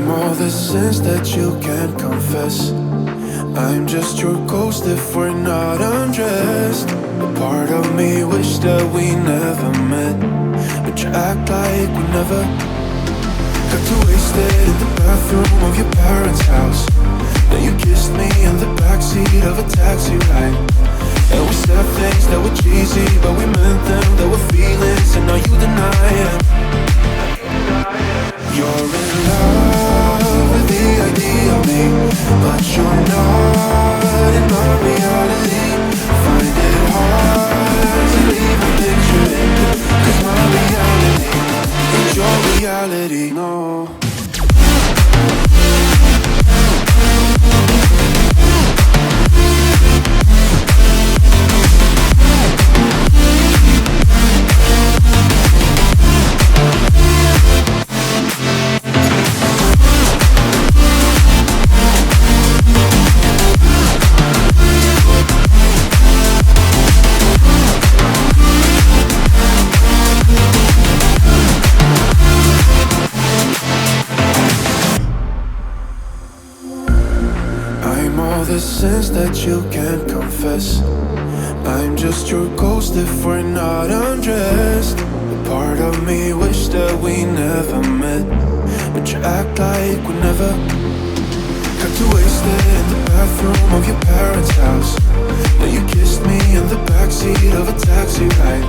I'm all the sins that you can't confess. I'm just your ghost if we're not undressed. A part of me wish that we never met, but you act like we never. Got too wasted in the bathroom of your parents' house. Then you kissed me in the backseat of a taxi ride. And we said things that were cheesy, but we meant them. There were feelings, and now you deny it. You're in love with the idea of me, but you're not in my reality. Find it hard to even picture it, 'cause my reality ain't your reality, no. The sins that you can't confess. I'm just your ghost if we're not undressed. A part of me wish that we never met, but you act like we never. Got too wasted in the bathroom of your parents' house. Then you kissed me in the backseat of a taxi ride.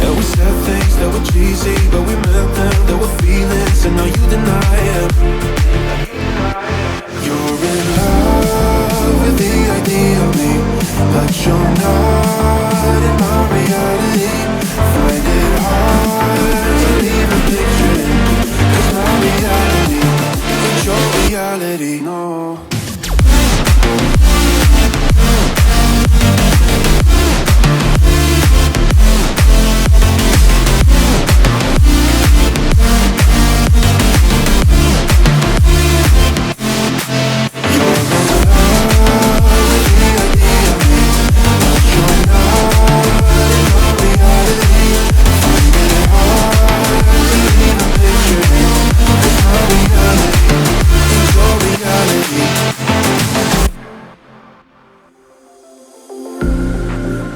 And we said things that were cheesy, but we meant them. There were feelings, and now you deny it. You're in love with the idea of me, but you're not in my reality. Find it hard to even picture it, 'cause my reality ain't your reality, no.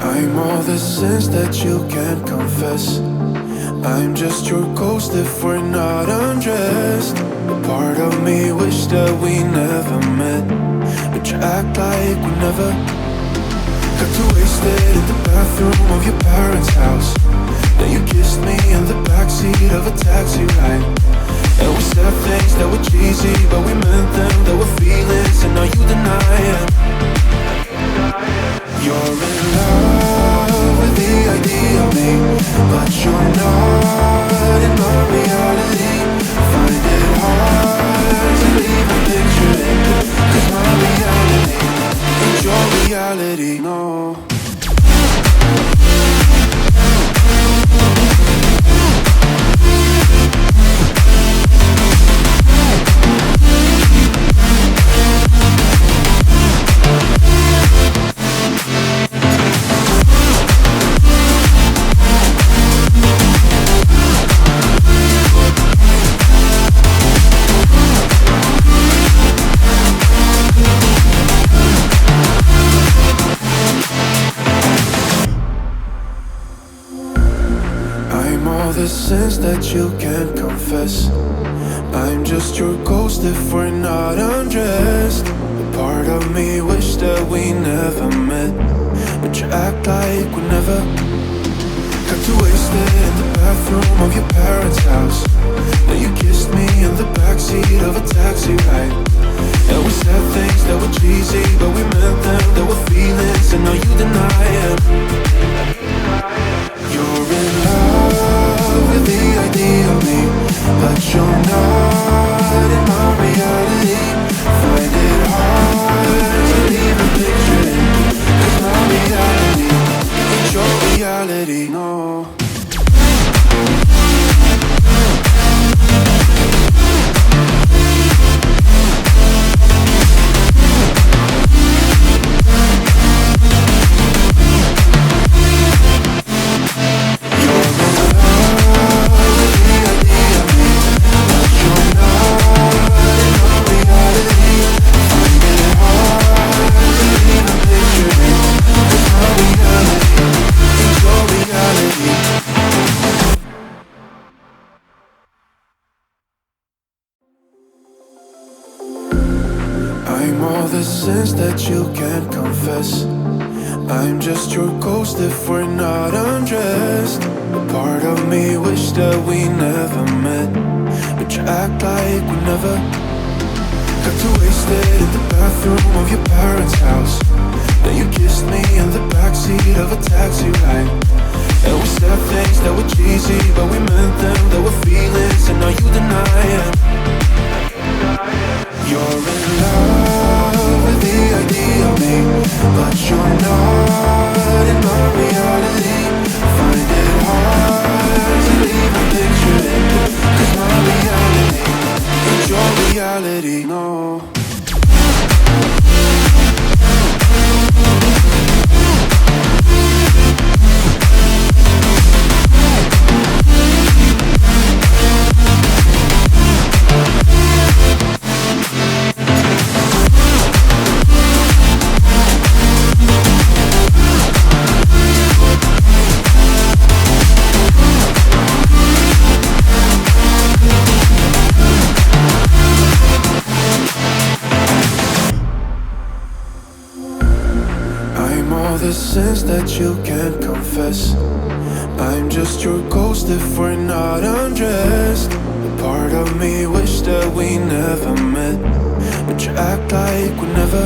I'm all the sins that you can't confess. I'm just your ghost if we're not undressed. A part of me wish that we never met, but you act like we never. Got too wasted in the bathroom of your parents' house. Then you kissed me in the backseat of a taxi ride. And we said things that were cheesy, but we meant them. There were feelings, and now you deny it. You're in love with the idea of me, but you're not in my reality. Find it hard to even picture it, 'cause my reality ain't your reality, no. The sins that you can't confess. I'm just your ghost if we're not undressed. A part of me wish that we never met, but you act like we never. Got too wasted in the bathroom of your parents' house. Then you kissed me in the backseat of a taxi ride. And we said things that were cheesy, but we meant them. There were feelings, and now you deny it. You're in love with the idea of me, but you're not in my reality. Find it hard to even picture it, 'cause my reality ain't your reality, no. You're in love with the idea of me, but you're the sins that you can't confess. I'm just your ghost if we're not undressed. A part of me wish that we never met, but you act like we never. Got too wasted in the bathroom of your parents' house. Then you kissed me in the backseat of a taxi ride. And we said things that were cheesy, but we meant them. There were feelings, and now you deny it. You're in love with the idea of me, but you're not in my reality. Find it hard to even picture it, 'cause my reality ain't your reality, no. The sins that you can't confess. I'm just your ghost if we're not undressed. A part of me wish that we never met, but you act like we never.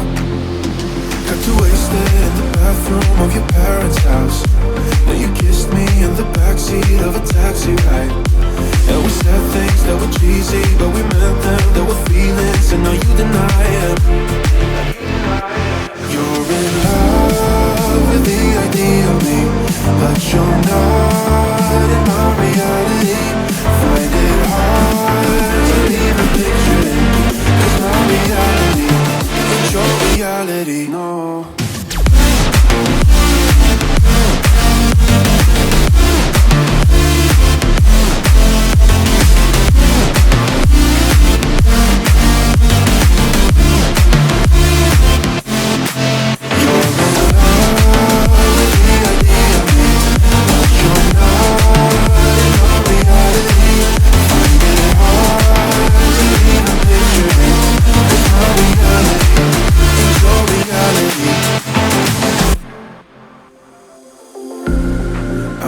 Got too wasted in the bathroom of your parents' house. Then you kissed me in the backseat of a taxi ride. And we said things that were cheesy, but we meant them. There were feelings, and now you deny it. You're in love with the idea of me, but you're not in my reality. Find it hard to even picture it, 'cause my reality ain't your reality, no.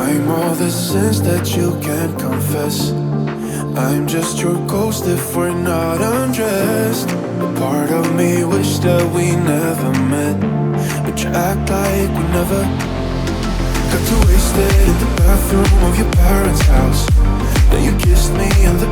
I'm all the sins that you can't confess. I'm just your ghost if we're not undressed. A part of me wish that we never met, but you act like we never. Got too wasted in the bathroom of your parents' house. Then you kissed me in the